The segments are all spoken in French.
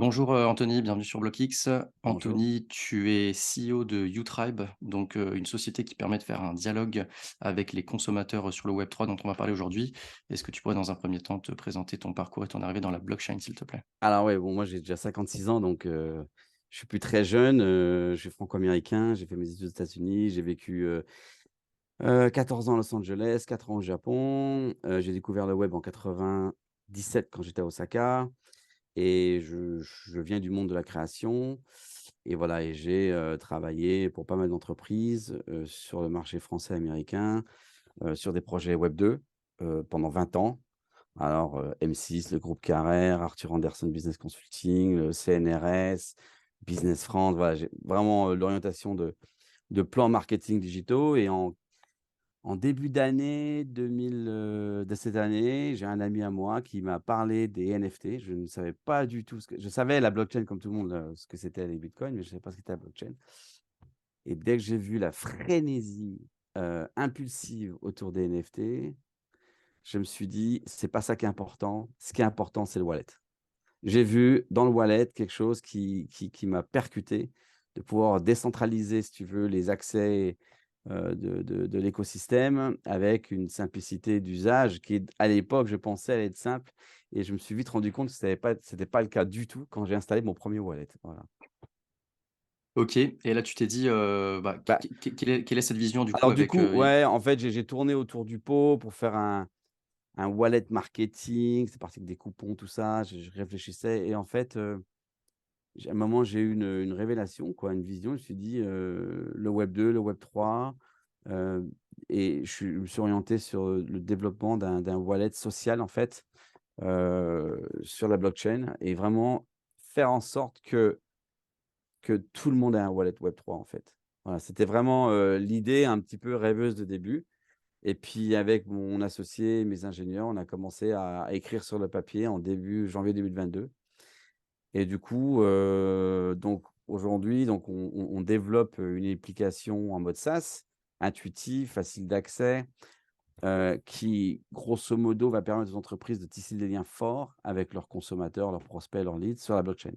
Bonjour, Anthony, bienvenue sur BlockX. Bonjour. Anthony, tu es CEO de UTribe, donc une société qui permet de faire un dialogue avec les consommateurs, sur le Web3 dont on va parler aujourd'hui. Est-ce que tu pourrais dans un premier temps te présenter ton parcours et ton arrivée dans la blockchain, s'il te plaît? Alors ouais, bon, moi j'ai déjà 56 ans, donc je suis plus très jeune, je suis franco-américain, j'ai fait mes études aux États-Unis, j'ai vécu, 14 ans à Los Angeles, 4 ans au Japon, j'ai découvert le web en 97 quand j'étais à Osaka et je viens du monde de la création et voilà et j'ai, travaillé pour pas mal d'entreprises, sur le marché français, américain, sur des projets web 2, pendant 20 ans. Alors, M6, le groupe Carrère, Arthur Andersen Business Consulting, le CNRS, Business France, voilà, j'ai vraiment, l'orientation de plans marketing digitaux et en début d'année 2000, de cette année, j'ai un ami à moi qui m'a parlé des NFT. Je ne savais pas du tout ce que je savais la blockchain comme tout le monde, ce que c'était les bitcoins, mais je ne savais pas ce qu'était la blockchain et dès que j'ai vu la frénésie, impulsive autour des NFT, je me suis dit: «C'est pas ça qui est important, ce qui est important, c'est le wallet». J'ai vu dans le wallet quelque chose qui m'a percuté, de pouvoir décentraliser, si tu veux, les accès, de l'écosystème avec une simplicité d'usage qui, à l'époque, je pensais allait être simple et je me suis vite rendu compte que c'était pas le cas du tout quand j'ai installé mon premier wallet, voilà. OK, et là tu t'es dit, bah, Bah, quelle est cette vision du coup alors du avec, coup, ouais, en fait, j'ai tourné autour du pot pour faire un wallet marketing, c'est parti avec des coupons, tout ça, je réfléchissais et en fait, à un moment, j'ai eu une révélation, quoi, une vision. Je me suis dit, le web 2, le web 3, heu et je me suis orienté sur, le développement d'un wallet social, en fait, sur la blockchain et vraiment faire en sorte que tout le monde ait un wallet web 3, en fait. Voilà, c'était vraiment, l'idée un petit peu rêveuse de début et puis avec mon associé et mes ingénieurs, on a commencé à écrire sur le papier en début janvier 2022. Et du coup, donc aujourd'hui, donc on développe, une application en mode SaaS, intuitif, facile d'accès, qui grosso modo va permettre aux entreprises de tisser des liens forts avec leurs consommateurs, leurs prospects, leurs leads sur la blockchain.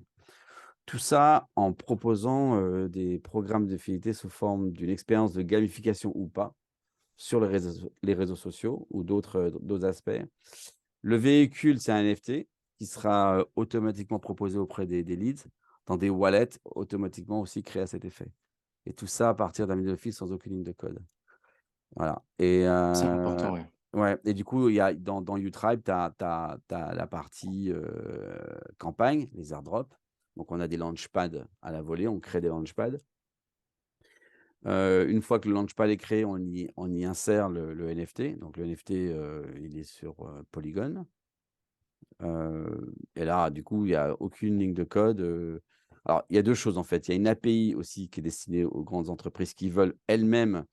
Tout ça en proposant, des programmes de fidélité sous forme d'une expérience de gamification ou pas, sur les réseaux sociaux ou d'autres aspects. Le véhicule, c'est un NFT qui sera, automatiquement proposé auprès des leads dans des wallets automatiquement aussi créés à cet effet et tout ça à partir d'un middle office sans aucune ligne de code. Voilà et c'est important, ouais. ouais et du coup, il y a dans UTribe, tu as la partie, campagne, les airdrops. Donc on a des launchpads à la volée, on crée des launchpads. Une fois que le launchpad est créé, on y insère le NFT. Donc le NFT, il est sur, Polygon. Et là, du coup, il y a aucune ligne de code, alors il y a 2 choses, en fait. Il y a une API aussi qui est destinée aux grandes entreprises qui veulent elles-mêmes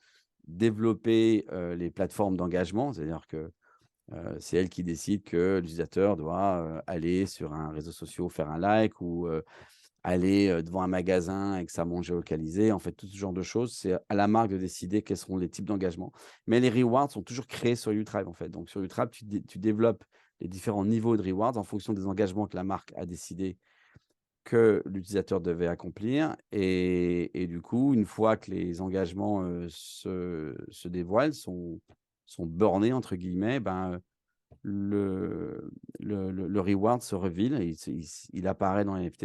développer, les plateformes d'engagement. C'est-à-dire que, c'est elles qui décident que l'utilisateur doit, aller sur un réseau social, faire un like ou, aller, devant un magasin avec sa montre géolocalisée, en fait, tout ce genre de choses. C'est à la marque de décider quels seront les types d'engagement. Mais les rewards sont toujours créés sur UTribe, en fait. Donc sur UTribe, tu développes les différents niveaux de rewards en fonction des engagements que la marque a décidé que l'utilisateur devait accomplir et du coup, une fois que les engagements, se dévoilent, sont «bornés» entre guillemets, ben, le reward se reveal et il apparaît dans l'NFT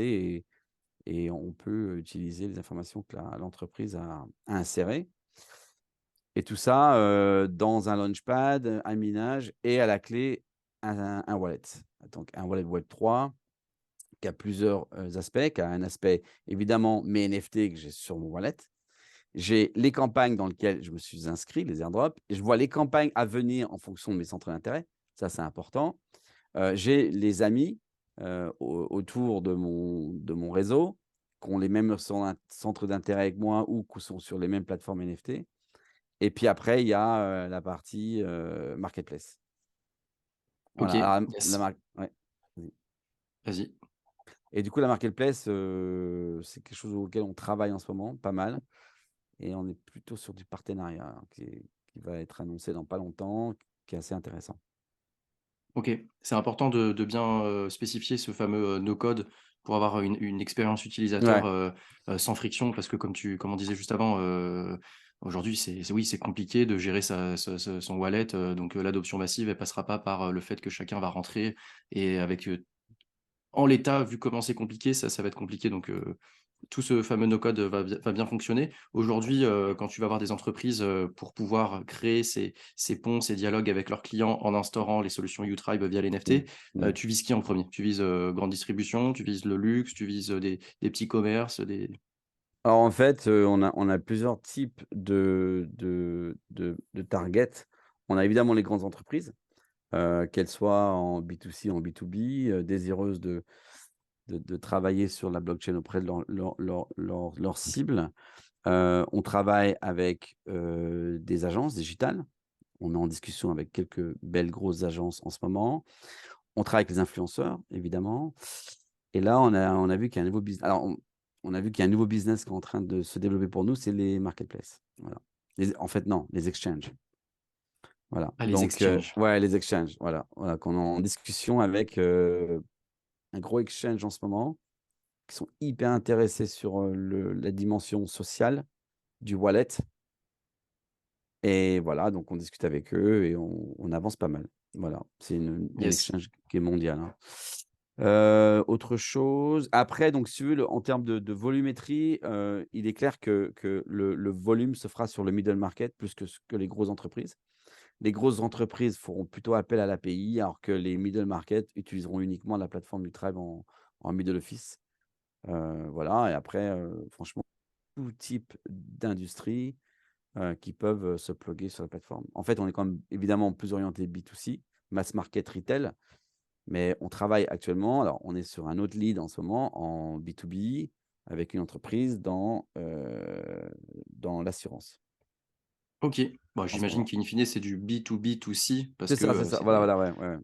et on peut utiliser les informations que l'entreprise a insérées et tout ça, dans un launchpad, un minage et à la clé un wallet. Donc un wallet web 3 qui a plusieurs, aspects, qui a un aspect évidemment mes NFT que j'ai sur mon wallet. J'ai les campagnes dans lesquelles je me suis inscrit, les airdrops et je vois les campagnes à venir en fonction de mes centres d'intérêt. Ça, c'est important. J'ai les amis, autour de mon réseau, qui ont les mêmes centres d'intérêt avec moi ou qui sont sur les mêmes plateformes NFT et puis après il y a, la partie, marketplace. OK, Voilà, alors la yes, marque ouais, vas-y vas-y. et du coup la marketplace, c'est quelque chose auquel on travaille en ce moment, pas mal et on est plutôt sur du partenariat hein, qui va être annoncé dans pas longtemps, qui est assez intéressant. OK, c'est important de bien, spécifier ce fameux, no code. pour avoir une expérience utilisateur, Ouais. sans friction. Parce que comme on disait juste avant, aujourd'hui, oui, c'est compliqué de gérer son wallet, donc l'adoption massive, elle passera pas par, le fait que chacun va rentrer et avec, en l'état, vu comment c'est compliqué, ça va être compliqué, donc tout ce fameux no-code va bien fonctionner. Aujourd'hui, quand tu vas voir des entreprises, pour pouvoir créer ces ponts, ces dialogues avec leurs clients en instaurant les solutions UTribe via les Mmh. NFT, Mmh. tu vises qui en premier? Tu vises, grande distribution, tu vises le luxe, tu vises, des petits commerces, des Alors en fait, on a plusieurs types de targets. On a évidemment les grandes entreprises, qu'elles soient en B2C, en B2B, désireuses de travailler sur la blockchain auprès de leurs cibles. On travaille avec, des agences digitales. On est en discussion avec quelques belles grosses agences en ce moment. On travaille avec les influenceurs, évidemment. Et là, on a vu qu'il y a un nouveau business. Alors, on a vu qu'il y a un nouveau business qui est en train de se développer pour nous, c'est les marketplaces. Voilà. En fait, non, les exchanges. Voilà. ah, les Donc, exchanges. ouais, les exchanges. Voilà. Voilà. Qu'on est en discussion avec un gros exchange en ce moment, qui sont hyper intéressés sur la dimension sociale du wallet. Et voilà, donc on discute avec eux et on avance pas mal. Voilà, c'est un Yes. exchange qui est mondial, hein. Autre chose, après donc si tu veux en termes de volumétrie, il est clair que le volume se fera sur le middle market plus que les grosses entreprises. Les grosses entreprises feront plutôt appel à l'API alors que les middle market utiliseront uniquement la plateforme du Tribe en middle office. Voilà et après, franchement, tout type d'industrie qui peuvent, se plugger sur la plateforme. En fait, on est quand même évidemment plus orienté B2C, mass market retail, mais on travaille actuellement alors on est sur un autre lead en ce moment en B2B avec une entreprise dans l'assurance OK. Bon, en ce j'imagine moment. qu'in fine, c'est du B2B2C parce que, C'est ça. c'est Voilà, des voilà, ouais, ouais, ouais.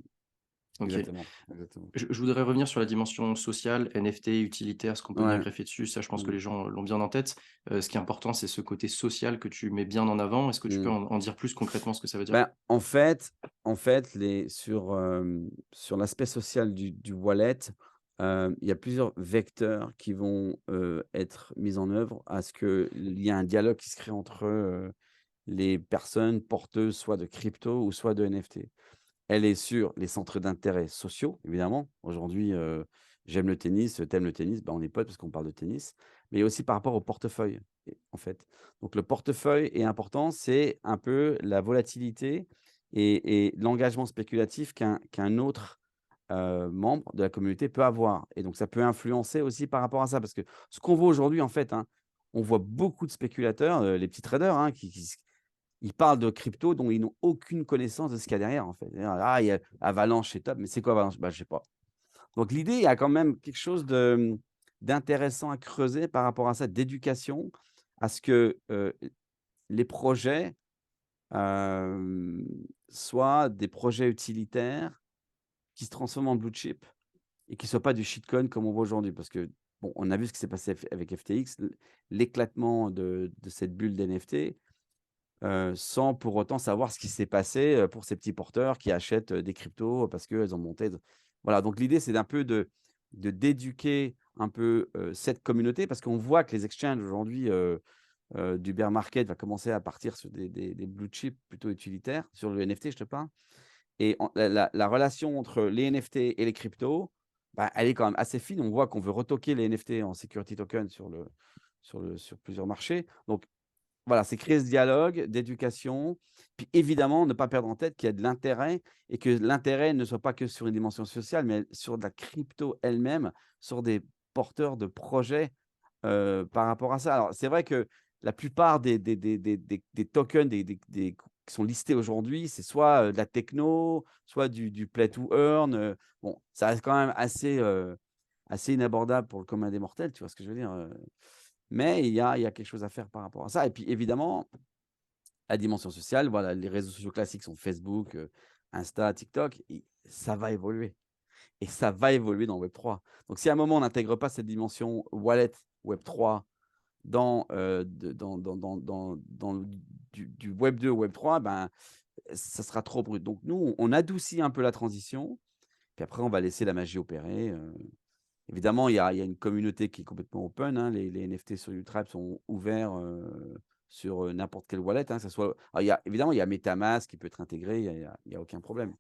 OK. Exactement, exactement. Je voudrais revenir sur la dimension sociale, NFT, utilitaire, ce qu'on peut venir Ouais. greffer dessus. Ça, je pense que Mmh. les gens l'ont bien en tête. Ce qui est important, c'est ce côté social que tu mets bien en avant. Est-ce que tu peux Mmh. en dire plus concrètement ce que ça veut dire? Ben, en fait, sur l'aspect social du wallet, il y a plusieurs vecteurs qui vont, être mis en œuvre à ce qu'il y ait un dialogue qui se crée entre, les personnes porteuses soit de crypto ou soit de NFT. Elle est sur les centres d'intérêt sociaux, évidemment. Aujourd'hui, j'aime le tennis, tu aimes le tennis, bah, on est potes parce qu'on parle de tennis, mais aussi par rapport au portefeuille, en fait. Donc le portefeuille est important, c'est un peu la volatilité et l'engagement spéculatif qu'un autre, membre de la communauté peut avoir et donc ça peut influencer aussi par rapport à ça. Parce que ce qu'on voit aujourd'hui, en fait, hein, on voit beaucoup de spéculateurs, les petits traders, hein, qui ils parlent de crypto dont ils n'ont aucune connaissance de ce qu'il y a derrière, en fait. Ah, il y a Avalanche, c'est top, mais c'est quoi Avalanche? Bah, je sais pas. Donc l'idée, il y a quand même quelque chose d'intéressant à creuser par rapport à ça, d'éducation, à ce que, les projets, hem, soient des projets utilitaires qui se transforment en blue chip et qui ne soient pas du shitcoin comme on voit aujourd'hui. Parce que, bon, on a vu ce qui s'est passé avec FTX, l'éclatement de cette bulle d'NFT. Sans pour autant savoir ce qui s'est passé, pour ces petits porteurs qui achètent, des cryptos parce qu'elles ont monté de voilà, donc l'idée, c'est d'un peu d'éduquer un peu, cette communauté parce qu'on voit que les exchanges aujourd'hui, du bear market va commencer à partir sur des blue chips plutôt utilitaires, sur le NFT, je te parle et en la relation entre les NFT et les cryptos, bah, elle est quand même assez fine. On voit qu'on veut retoquer les NFT en security token sur plusieurs marchés, donc voilà, c'est créer ce dialogue d'éducation, puis évidemment ne pas perdre en tête qu'il y a de l'intérêt et que l'intérêt ne soit pas que sur une dimension sociale, mais sur de la crypto elle-même, sur des porteurs de projets, par rapport à ça. Alors c'est vrai que la plupart des tokens qui sont listés aujourd'hui, c'est soit, de la techno, soit du play to earn, bon, ça reste quand même assez inabordable pour le commun des mortels, tu vois ce que je veux dire? Mais il y a quelque chose à faire par rapport à ça et puis évidemment, la dimension sociale, voilà, les réseaux sociaux classiques sont Facebook, Insta, TikTok et ça va évoluer et ça va évoluer dans Web3. Donc si à un moment on n'intègre pas cette dimension wallet Web3 dans du Web2 au Web3, ben, ça sera trop brut. Donc nous, on adoucit un peu la transition, puis après on va laisser la magie opérer, Évidemment, il y a une communauté qui est complètement open, hein. Les NFT sur Utribe sont ouverts, sur, n'importe quelle wallet, hein, que ça soit alors il y a MetaMask qui peut être intégré, il y a aucun problème.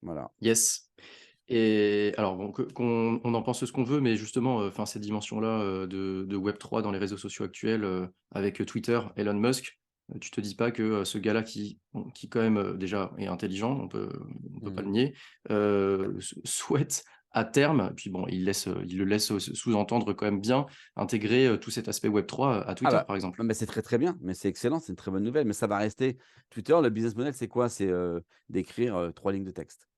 Voilà. Yes. Et alors bon, qu'on en pense ce qu'on veut, mais justement, enfin ces dimensions-là, de Web3 dans les réseaux sociaux actuels, avec, Twitter, Elon Musk, tu te dis pas que, ce gars-là qui quand même, déjà est intelligent, on peut pas Mmh. le nier, souhaite à terme, puis bon, il le laisse, sous-entendre quand même bien, intégrer, tout cet aspect Web3, à Ah Twitter, bah, par exemple. non mais c'est très, très bien, mais c'est excellent, c'est une très bonne nouvelle, mais ça va rester Twitter, le business model, c'est quoi? C'est, d'écrire, 3 lignes de texte.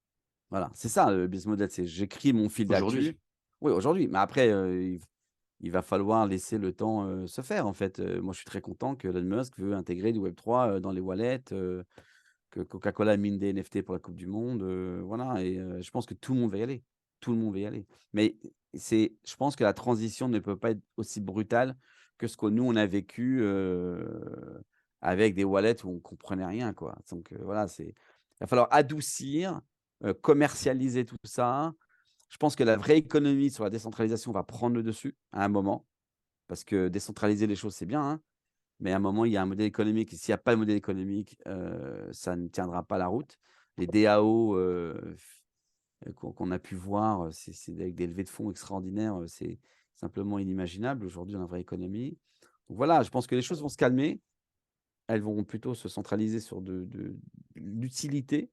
Voilà, c'est ça le business model, c'est j'écris mon fil d'actu. Aujourd'hui. Oui, aujourd'hui, mais après, il va falloir laisser le temps, se faire en fait, moi je suis très content que Elon Musk veut intégrer du Web3, dans les wallets, que Coca-Cola mine des NFT pour la coupe du monde, voilà et je pense que tout le monde va y aller. Tout le monde va y aller. Mais je pense que la transition ne peut pas être aussi brutale que ce que nous on a vécu, avec des wallets où on comprenait rien quoi. Donc voilà, il va falloir adoucir, commercialiser tout ça. Je pense que la vraie économie sur la décentralisation va prendre le dessus à un moment, parce que décentraliser les choses, c'est bien, hein, mais à un moment, il y a un modèle économique et s'il y a pas de modèle économique, ça ne tiendra pas la route. Les DAO, qu'on a pu voir, c'est avec des levées de fonds extraordinaires, c'est simplement inimaginable. Aujourd'hui, on a une vraie économie. Donc voilà, je pense que les choses vont se calmer. Elles vont plutôt se centraliser sur de l'utilité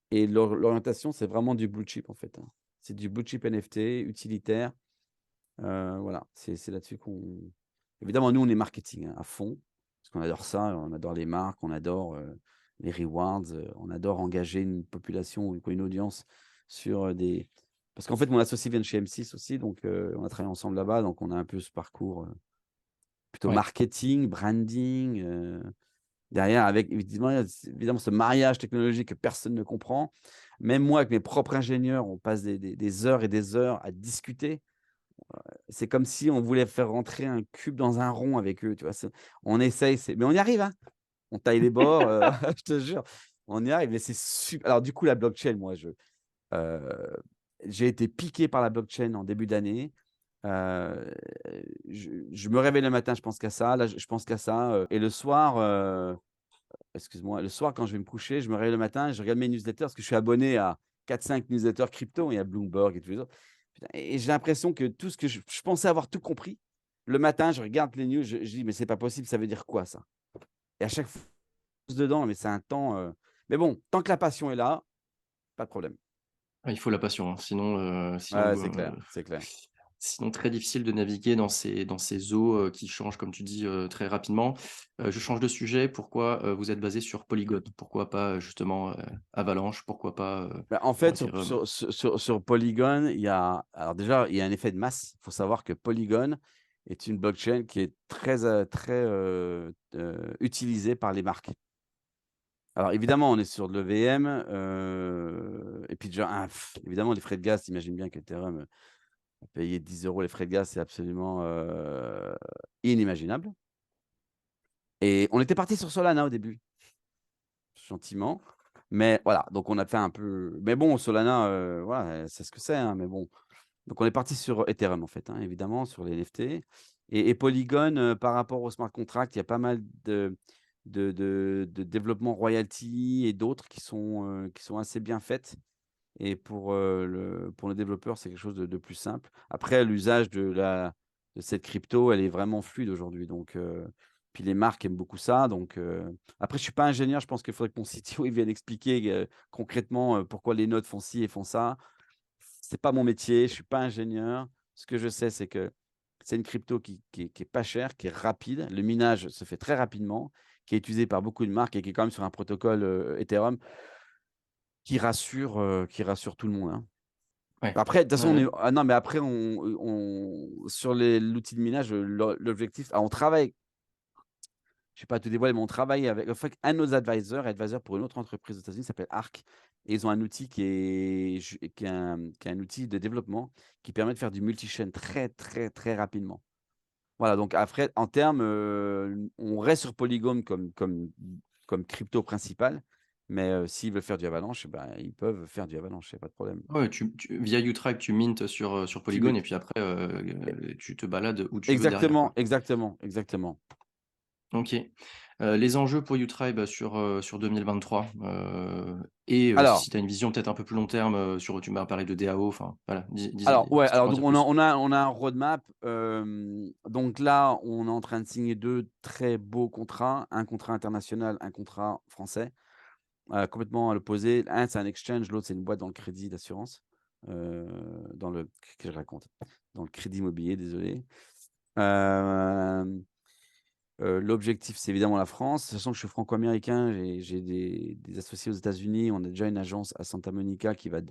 et l'orientation, c'est vraiment du blue chip, en fait, hein. C'est du blue chip NFT utilitaire, voilà, c'est là-dessus qu'on évidemment, nous, on est marketing, hein, à fond, parce qu'on adore ça, on adore les marques, on adore, les rewards, on adore engager une population ou une audience sur, des parce qu'en fait, mon associé vient de chez M6 aussi, donc on a travaillé ensemble là-bas, donc on a un peu ce parcours, plutôt Ouais. marketing, branding, derrière avec évidemment ce mariage technologique que personne ne comprend. Même moi, avec mes propres ingénieurs, on passe des heures et des heures à discuter. C'est comme si on voulait faire rentrer un cube dans un rond avec eux, tu vois? On essaye, mais on y arrive, hein. On taille les bords, je te jure, on y arrive, mais c'est alors du coup, la blockchain, moi, heu, j'ai été piqué par la blockchain en début d'année. Heu, je me réveille le matin, je pense qu'à ça, là, je pense qu'à ça, et le soir, excuse-moi, le soir quand je vais me coucher, je me réveille le matin, je regarde mes newsletters parce que je suis abonné à 4-5 newsletters crypto, il y a Bloomberg et tous les autres. Putain et j'ai l'impression que tout ce que je pensais avoir tout compris. Le matin, je regarde les news, je dis: «Mais c'est pas possible, ça veut dire quoi ça?» Et à chaque fois, dedans, mais c'est un temps, mais bon, tant que la passion est là, pas de problème. Ah, il faut la passion, hein, Ouais, c'est clair, c'est clair. sinon très difficile de naviguer dans ces eaux, qui changent comme tu dis, très rapidement. Je change de sujet, pourquoi, vous êtes basé sur Polygon? Pourquoi pas, justement, Avalanche? Pourquoi pas, Bah, en fait, Ethereum? sur Polygon, il y a alors déjà, il y a un effet de masse. Il faut savoir que Polygon est une blockchain qui est très, utilisée par les marques. Alors évidemment, on est sur de l'EVM, et puis déjà, évidemment, les frais de gaz, tu imagines bien qu'Ethereum, payer 10 € les frais de gaz, c'est absolument, inimaginable et on était parti sur Solana au début, gentiment, mais voilà, donc on a fait un peu mais bon, Solana, voilà, c'est ce que c'est, hein, mais bon. Donc on est parti sur Ethereum en fait, hein, évidemment, sur les NFT et Polygon, par rapport au smart contract, il y a pas mal de développement royalty et d'autres qui sont assez bien faites et pour le développeur, c'est quelque chose de plus simple. Après l'usage de cette crypto, elle est vraiment fluide aujourd'hui donc puis les marques aiment beaucoup ça donc après je suis pas ingénieur, je pense qu'il faudrait que mon CTO il vienne expliquer, concrètement, pourquoi les nodes font ci et font ça. C'est pas mon métier, je suis pas ingénieur. Ce que je sais, c'est que c'est une crypto qui est pas chère, qui est rapide. Le minage se fait très rapidement, qui est utilisé par beaucoup de marques et qui est quand même sur un protocole, Ethereum qui rassure tout le monde, hein. Ouais. Après, de toute Ouais, façon, on ouais. est ah non, mais après on sur l'outil de minage, l'objectif on travaille je ne vais pas te dévoiler, mais on travaille avec en fait, un de nos advisors est advisor pour une autre entreprise aux États-Unis qui s'appelle Arc et ils ont un outil qui est un outil de développement qui permet de faire du multi-chain très, très, très rapidement. Voilà, donc après en termes, on reste sur Polygon comme crypto principale, Mais s'ils veulent faire du Avalanche, eh ben, ils peuvent faire du Avalanche, il y a pas de problème. Ouais, via uTribe, tu mintes sur Tu Polygon mets et puis après, tu te balades où tu veux derrière, exactement, quoi. exactement, exactement. OK. Les enjeux pour uTribe sur 2023, et Alors si tu as une vision peut-être un peu plus long terme, tu m'as parlé de DAO, enfin voilà, alors ouais, si tu peux alors en donc dire plus. on a un roadmap, donc là, on est en train de signer 2 très beaux contrats, un contrat international, un contrat français, complètement à l'opposé. Un, c'est un exchange, l'autre, c'est une boîte dans le crédit d'assurance, heu, dans le qu'est-ce que je raconte? Dans le crédit immobilier, désolé. Hem L'objectif, c'est évidemment la France. Sachant que je suis franco-américain, j'ai des associés aux États-Unis. On a déjà une agence à Santa Monica qui va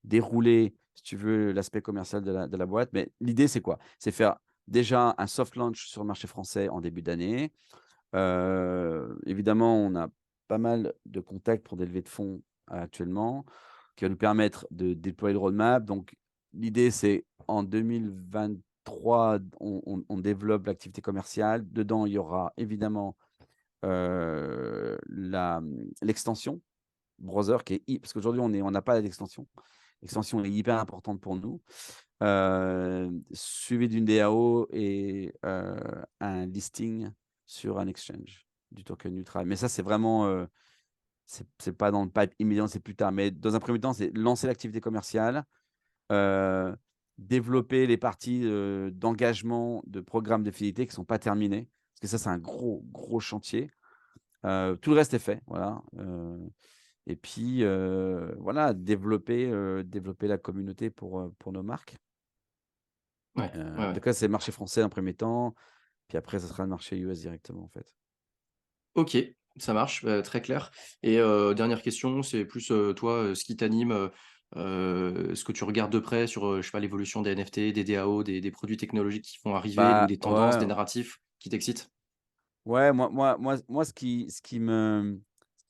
dérouler, si tu veux, l'aspect commercial de la boîte. Mais l'idée, c'est quoi? C'est faire déjà un soft launch sur le marché français en début d'année. Évidemment, on a pas mal de contacts pour des levées de fonds actuellement, qui va nous permettre de déployer le roadmap. Donc l'idée, c'est en 2023, on développe l'activité commerciale. Dedans, il y aura évidemment, l'extension browser qui est hy parce qu'aujourd'hui on n'a pas d'extension. L'extension est hyper importante pour nous, suivi d'une DAO et un listing sur un exchange du token Neutral. Mais ça, c'est vraiment, c'est pas dans le pipe immédiat, c'est plus tard. Mais dans un premier temps, c'est lancer l'activité commerciale, heu, développer les parties, d'engagement de programmes de fidélité qui sont pas terminées. Parce que ça, c'est un gros, gros chantier. Tout le reste est fait, voilà, et puis, voilà, développer la communauté pour nos marques. Ouais, ouais, ouais. Donc là, c'est le marché français en premier temps, puis après ça sera le marché US directement, en fait. OK, ça marche, très clair et dernière question, c'est plus, toi, ce qui t'anime, ce que tu regardes de près sur, je sais pas, l'évolution des NFT, des DAO, des produits technologiques qui vont arriver ou Bah, des tendances, des ouais, narratifs qui t'excitent? ouais, moi ce qui me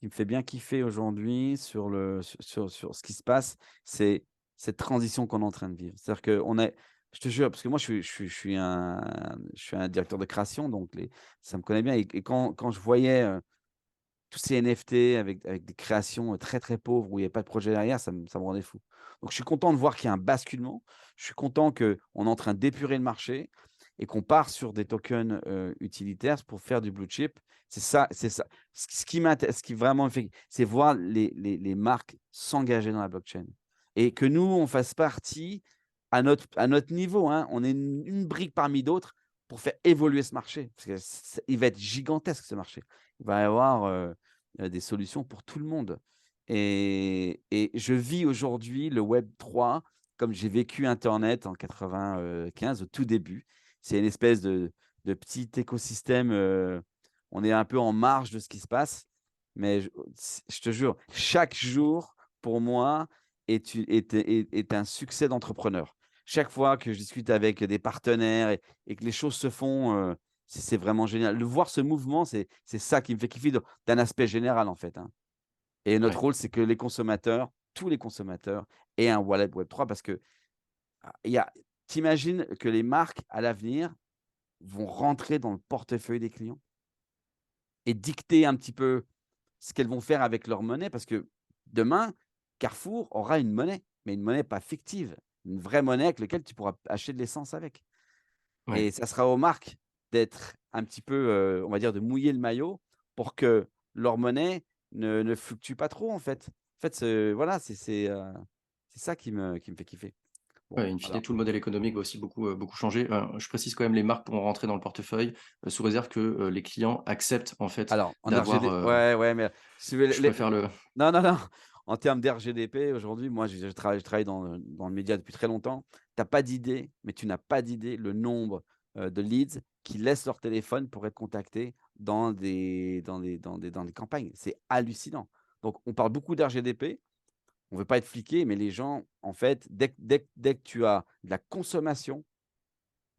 fait bien kiffer aujourd'hui sur ce qui se passe, c'est cette transition qu'on est en train de vivre. C'est-à-dire qu'on est je te jure, parce que moi je suis un directeur de création, donc ça me connaît bien et quand je voyais, tous ces NFT avec des créations, très, très pauvres où il y a pas de projet derrière, ça me rendait fou. Donc je suis content de voir qu'il y a un basculement. Je suis content qu'on est en train d'épurer le marché et qu'on part sur des tokens, utilitaires pour faire du blue chip. C'est ça. Ce qui vraiment me fait c'est voir les marques s'engager dans la blockchain et que nous, on fasse partie à notre niveau, hein. On est une brique parmi d'autres pour faire évoluer ce marché. Parce que il va être gigantesque ce marché. Il va y avoir, des solutions pour tout le monde et je vis aujourd'hui le web 3 comme j'ai vécu internet en 95 au tout début. C'est une espèce de petit écosystème, on est un peu en marge de ce qui se passe, mais je te jure, chaque jour pour moi est un succès d'entrepreneur. Chaque fois que je discute avec des partenaires et que les choses se font, c'est vraiment génial. De voir ce mouvement, c'est ça qui me fait kiffer d'un aspect général, en fait, hein. Et notre Ouais, rôle, c'est que les consommateurs, tous les consommateurs aient un wallet Web3 parce que, il y a tu que les marques, à l'avenir, vont rentrer dans le portefeuille des clients et dicter un petit peu ce qu'elles vont faire avec leur monnaie? Parce que demain, Carrefour aura une monnaie, mais une monnaie pas fictive, une vraie monnaie avec laquelle tu pourras acheter de l'essence avec. ouais, Et ça sera aux marques d'être un petit peu, on va dire de mouiller le maillot pour que leur monnaie ne fluctue pas trop en fait. En fait, voilà, c'est ça qui me fait kiffer. Bon, ouais, in fine, voilà. tout le modèle économique va aussi beaucoup changer. Je précise quand même, les marques pourront rentrer dans le portefeuille, sous réserve que, les clients acceptent en fait Alors en d'avoir, RGD ouais, ouais, mais si vous voulez je préfère le non, non, non, en termes d'RGDP aujourd'hui, moi je travaille dans le média depuis très longtemps. Tu as pas d'idée, mais tu n'as pas d'idée le nombre, de leads qui laissent leur téléphone pour être contactés dans des campagnes. C'est hallucinant. Donc on parle beaucoup d'RGDP, on veut pas être fliqué, mais les gens en fait, dès que tu as de la consommation,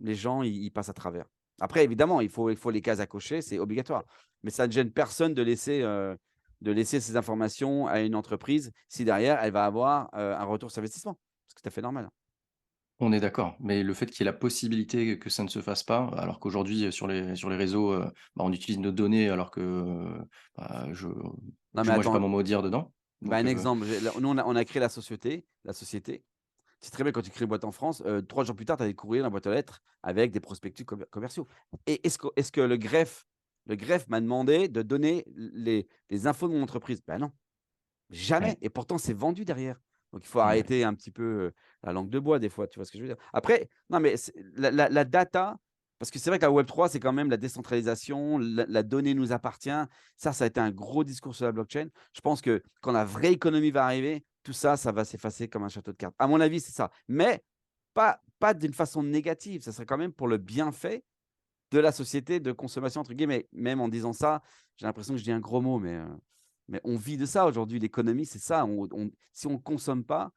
les gens ils passent à travers. Après évidemment, il faut les cases à cocher, c'est obligatoire. Mais ça ne gêne personne de laisser ces informations à une entreprise si derrière elle va avoir, un retour sur investissement. C'est tout à fait normal. On est d'accord, mais le fait qu'il y ait la possibilité que ça ne se fasse pas, alors qu'aujourd'hui, sur les réseaux, bah, on utilise nos données alors que, bah, Non, mais moi, j'ai pas attends, mon mot à dire dedans, bah, donc un exemple, là, nous, on a créé la société. C'est très bien quand tu crées une boîte en France, 3 jours plus tard, tu as des courriers dans la boîte aux lettres avec des prospectus commerciaux. Et est-ce que le greffe m'a demandé de donner les infos de mon entreprise? Ben non, jamais, ouais, et pourtant c'est vendu derrière. Donc il faut ouais, arrêter un petit peu, la langue de bois des fois, tu vois ce que je veux dire? Après, non, mais c'est la data, parce que c'est vrai que la Web3, c'est quand même la décentralisation, la donnée nous appartient. Ça a été un gros discours sur la blockchain. Je pense que quand la vraie économie va arriver, tout ça, ça va s'effacer comme un château de cartes. À mon avis, c'est ça. Mais pas d'une façon négative, ça serait quand même pour le bienfait de la société de consommation entre guillemets. Même en disant ça, j'ai l'impression que je dis un gros mot, mais on vit de ça aujourd'hui. L'économie, c'est ça. Si on ne consomme pas,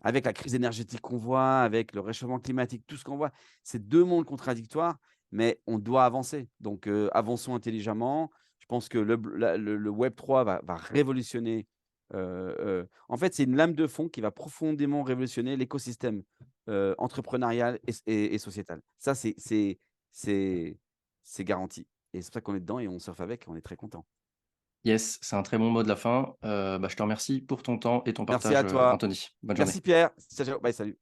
avec la crise énergétique qu'on voit, avec le réchauffement climatique, tout ce qu'on voit, c'est 2 mondes contradictoires, mais on doit avancer. Donc, avançons intelligemment. Je pense que le web 3 va révolutionner, en fait, c'est une lame de fond qui va profondément révolutionner l'écosystème, entrepreneurial et sociétal. Ça, c'est c'est garanti, et c'est pour ça qu'on est dedans et on surfe avec, on est très content. yes, c'est un très bon mot de la fin, bah, je te remercie pour ton temps et ton Merci partage, à toi. Anthony. Bonne Merci journée. Pierre. Ciao, ciao. Bye, salut.